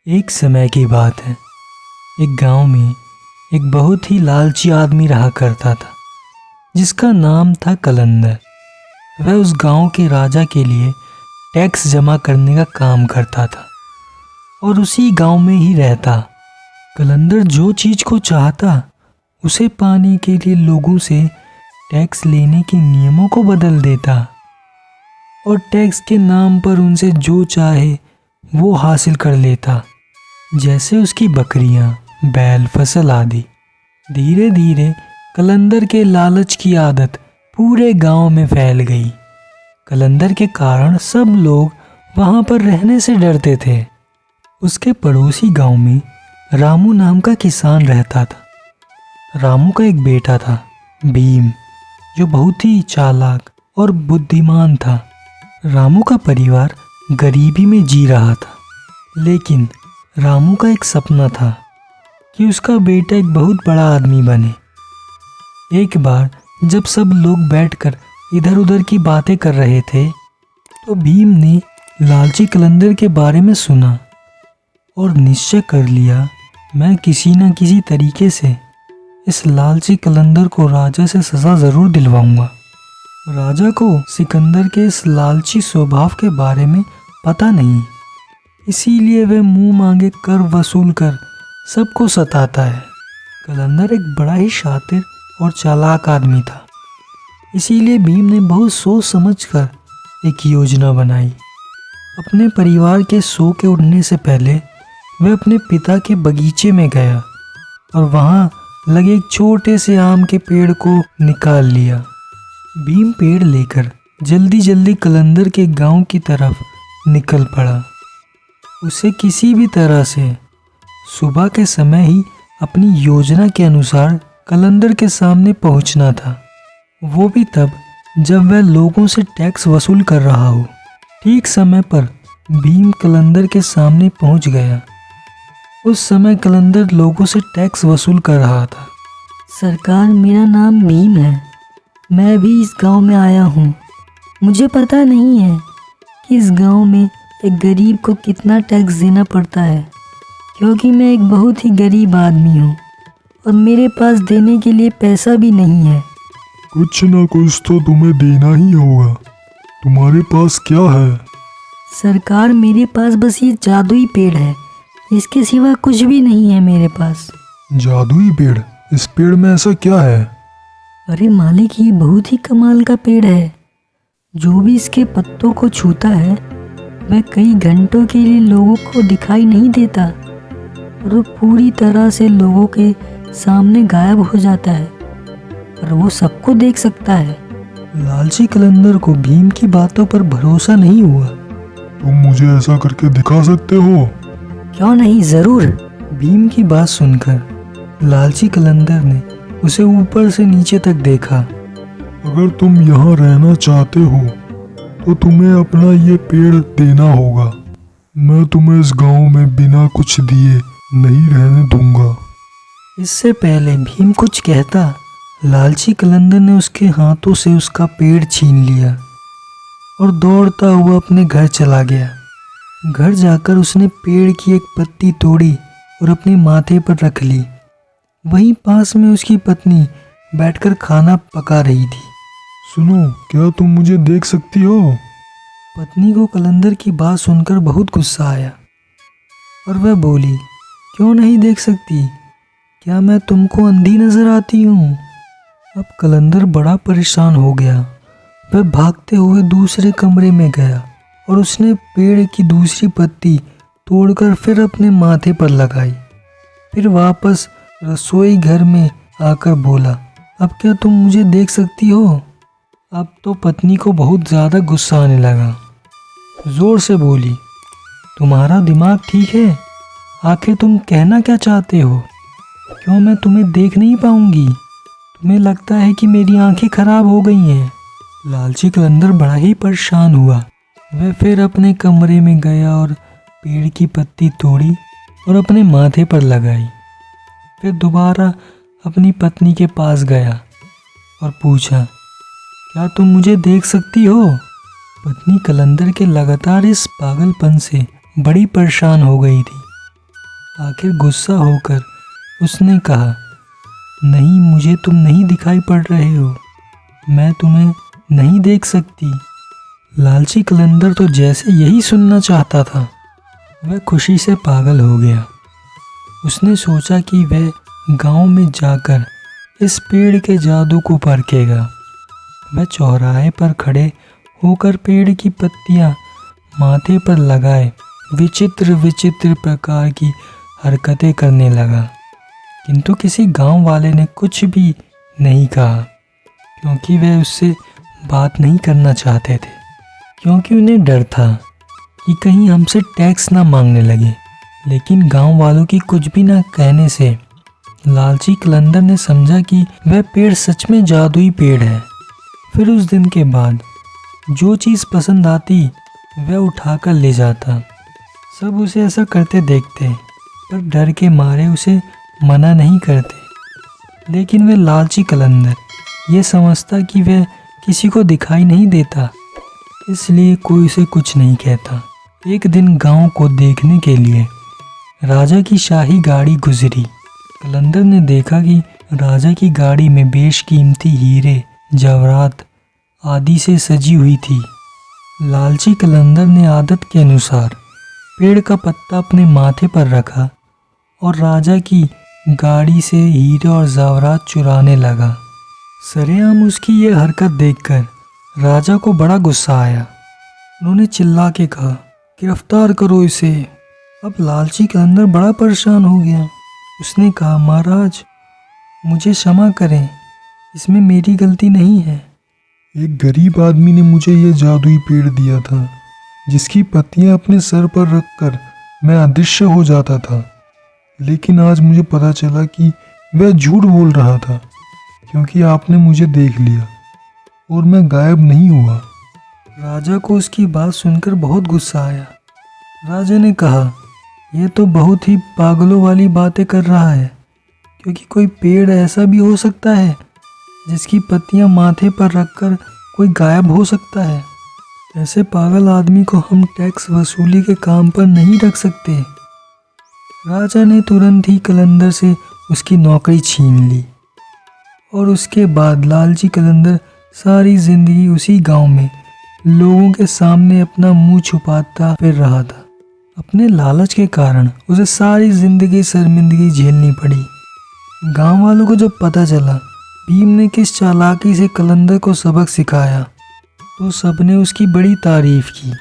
एक समय की बात है। एक गांव में एक बहुत ही लालची आदमी रहा करता था जिसका नाम था कलंदर। वह उस गांव के राजा के लिए टैक्स जमा करने का काम करता था और उसी गांव में ही रहता। कलंदर जो चीज़ को चाहता उसे पाने के लिए लोगों से टैक्स लेने के नियमों को बदल देता और टैक्स के नाम पर उनसे जो चाहे वो हासिल कर लेता, जैसे उसकी बकरियां, बैल, फसल आदि। धीरे धीरे कलंदर के लालच की आदत पूरे गांव में फैल गई। कलंदर के कारण सब लोग वहां पर रहने से डरते थे। उसके पड़ोसी गांव में रामू नाम का किसान रहता था। रामू का एक बेटा था, भीम, जो बहुत ही चालाक और बुद्धिमान था। रामू का परिवार गरीबी में जी रहा था, लेकिन रामू का एक सपना था कि उसका बेटा एक बहुत बड़ा आदमी बने। एक बार जब सब लोग बैठकर इधर उधर की बातें कर रहे थे तो भीम ने लालची कलंदर के बारे में सुना और निश्चय कर लिया, मैं किसी न किसी तरीके से इस लालची कलंदर को राजा से सज़ा ज़रूर दिलवाऊंगा। राजा को सिकंदर के इस लालची स्वभाव के बारे में पता नहीं, इसीलिए वह मुंह मांगे कर वसूल कर सबको सताता है। कलंदर एक बड़ा ही शातिर और चालाक आदमी था, इसीलिए भीम ने बहुत सोच समझकर एक योजना बनाई। अपने परिवार के सो के उठने से पहले वह अपने पिता के बगीचे में गया और वहाँ लगे एक छोटे से आम के पेड़ को निकाल लिया। भीम पेड़ लेकर जल्दी जल्दी कलंदर के गांव की तरफ निकल पड़ा। उसे किसी भी तरह से सुबह के समय ही अपनी योजना के अनुसार कलंदर के सामने पहुंचना था, वो भी तब जब वह लोगों से टैक्स वसूल कर रहा हो। ठीक समय पर भीम कलंदर के सामने पहुंच गया। उस समय कलंदर लोगों से टैक्स वसूल कर रहा था। सरकार, मेरा नाम भीम है। मैं भी इस गांव में आया हूँ। मुझे पता नहीं है कि इस गांव में एक गरीब को कितना टैक्स देना पड़ता है, क्योंकि मैं एक बहुत ही गरीब आदमी हूँ और मेरे पास देने के लिए पैसा भी नहीं है। कुछ ना कुछ तो तुम्हें देना ही होगा। तुम्हारे पास क्या है? सरकार, मेरे पास बस ये जादुई पेड़ है, इसके सिवा कुछ भी नहीं है मेरे पास। जादुई पेड़? इस पेड़ में ऐसा क्या है? अरे मालिक, ये बहुत ही कमाल का पेड़ है। जो भी इसके पत्तों को छूता है वह कई घंटों के लिए लोगों को दिखाई नहीं देता और वो पूरी तरह से लोगों के सामने गायब हो जाता है और वो सबको देख सकता है। लालची कलंदर को भीम की बातों पर भरोसा नहीं हुआ। तुम मुझे ऐसा करके दिखा सकते हो? क्यों नहीं, ज़रूर। भीम की बात सुनकर लालची कलंदर ने उसे ऊपर से नीचे तक देखा। अगर तुम यहाँ रहना चाहते हो तो तुम्हें अपना ये पेड़ देना होगा। मैं तुम्हें इस गांव में बिना कुछ दिए नहीं रहने दूंगा। इससे पहले भीम कुछ कहता, लालची कलंदर ने उसके हाथों से उसका पेड़ छीन लिया और दौड़ता हुआ अपने घर चला गया। घर जाकर उसने पेड़ की एक पत्ती तोड़ी और अपने माथे पर रख ली। वहीं पास में उसकी पत्नी बैठकर खाना पका रही थी। सुनो, क्या तुम मुझे देख सकती हो? पत्नी को कलंदर की बात सुनकर बहुत गुस्सा आया और वह बोली, क्यों नहीं देख सकती? क्या मैं तुमको अंधी नजर आती हूँ? अब कलंदर बड़ा परेशान हो गया। वह भागते हुए दूसरे कमरे में गया और उसने पेड़ की दूसरी पत्ती तोड़कर फिर अपने माथे पर लगाई। फिर वापस रसोई घर में आकर बोला, अब क्या तुम मुझे देख सकती हो? अब तो पत्नी को बहुत ज़्यादा गुस्सा आने लगा। ज़ोर से बोली, तुम्हारा दिमाग ठीक है? आखिर तुम कहना क्या चाहते हो? क्यों मैं तुम्हें देख नहीं पाऊंगी? तुम्हें लगता है कि मेरी आंखें खराब हो गई हैं? लालची कलंदर बड़ा ही परेशान हुआ। वह फिर अपने कमरे में गया और पेड़ की पत्ती तोड़ी और अपने माथे पर लगाई। फिर दोबारा अपनी पत्नी के पास गया और पूछा, क्या तुम मुझे देख सकती हो? पत्नी कलंदर के लगातार इस पागलपन से बड़ी परेशान हो गई थी। आखिर गुस्सा होकर उसने कहा, नहीं, मुझे तुम नहीं दिखाई पड़ रहे हो, मैं तुम्हें नहीं देख सकती। लालची कलंदर तो जैसे यही सुनना चाहता था, वह खुशी से पागल हो गया। उसने सोचा कि वह गांव में जाकर इस पेड़ के जादू को परखेगा। वह चौराहे पर खड़े होकर पेड़ की पत्तियां माथे पर लगाए विचित्र विचित्र प्रकार की हरकतें करने लगा, किंतु किसी गांव वाले ने कुछ भी नहीं कहा, क्योंकि वह उससे बात नहीं करना चाहते थे, क्योंकि उन्हें डर था कि कहीं हमसे टैक्स ना मांगने लगे। लेकिन गांव वालों की कुछ भी ना कहने से लालची कलंदर ने समझा कि वह पेड़ सच में जादुई पेड़ है। फिर उस दिन के बाद जो चीज़ पसंद आती वह उठाकर ले जाता। सब उसे ऐसा करते देखते, पर डर के मारे उसे मना नहीं करते। लेकिन वह लालची कलंदर ये समझता कि वह किसी को दिखाई नहीं देता, इसलिए कोई उसे कुछ नहीं कहता। एक दिन गांव को देखने के लिए राजा की शाही गाड़ी गुजरी। कलंदर ने देखा कि राजा की गाड़ी में बेशकीमती हीरे, जवाहरात आदि से सजी हुई थी। लालची कलंदर ने आदत के अनुसार पेड़ का पत्ता अपने माथे पर रखा और राजा की गाड़ी से हीरे और जवाहरात चुराने लगा। सरेआम उसकी ये हरकत देखकर राजा को बड़ा गुस्सा आया। उन्होंने चिल्ला के कहा, गिरफ्तार करो इसे। अब लालची कलंदर बड़ा परेशान हो गया। उसने कहा, महाराज, मुझे क्षमा करें, इसमें मेरी गलती नहीं है। एक गरीब आदमी ने मुझे ये जादुई पेड़ दिया था, जिसकी पत्तियां अपने सर पर रखकर मैं अदृश्य हो जाता था। लेकिन आज मुझे पता चला कि वह झूठ बोल रहा था, क्योंकि आपने मुझे देख लिया और मैं गायब नहीं हुआ। राजा को उसकी बात सुनकर बहुत गुस्सा आया। राजा ने कहा, यह तो बहुत ही पागलों वाली बातें कर रहा है, क्योंकि कोई पेड़ ऐसा भी हो सकता है जिसकी पत्तियां माथे पर रखकर कोई गायब हो सकता है। ऐसे पागल आदमी को हम टैक्स वसूली के काम पर नहीं रख सकते। राजा ने तुरंत ही कलंदर से उसकी नौकरी छीन ली और उसके बाद लालची कलंदर सारी जिंदगी उसी गांव में लोगों के सामने अपना मुंह छुपाता फिर रहा था। अपने लालच के कारण उसे सारी जिंदगी शर्मिंदगी झेलनी पड़ी। गांव वालों को जब पता चला भीम ने किस चालाकी से कलंदर को सबक सिखाया, तो सबने उसकी बड़ी तारीफ की।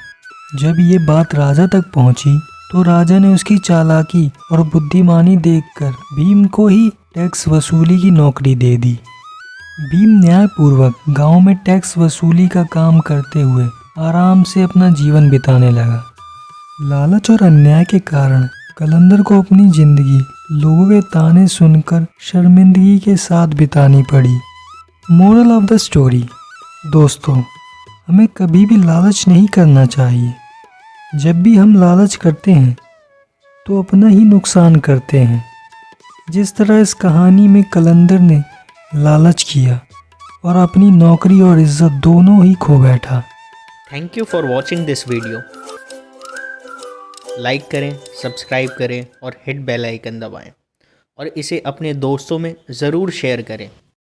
जब ये बात राजा तक पहुंची तो राजा ने उसकी चालाकी और बुद्धिमानी देखकर भीम को ही टैक्स वसूली की नौकरी दे दी। भीम न्यायपूर्वक गांव में टैक्स वसूली का काम करते हुए आराम से अपना जीवन बिताने लगा। लालच और अन्याय के कारण कलंदर को अपनी जिंदगी लोगों के ताने सुनकर शर्मिंदगी के साथ बितानी पड़ी। मोरल ऑफ द स्टोरी, दोस्तों, हमें कभी भी लालच नहीं करना चाहिए। जब भी हम लालच करते हैं तो अपना ही नुकसान करते हैं। जिस तरह इस कहानी में कलंदर ने लालच किया और अपनी नौकरी और इज्जत दोनों ही खो बैठा। Thank you for watching this video. Like करें, सब्सक्राइब करें और हिट बेल आइकन दबाएं और इसे अपने दोस्तों में ज़रूर शेयर करें।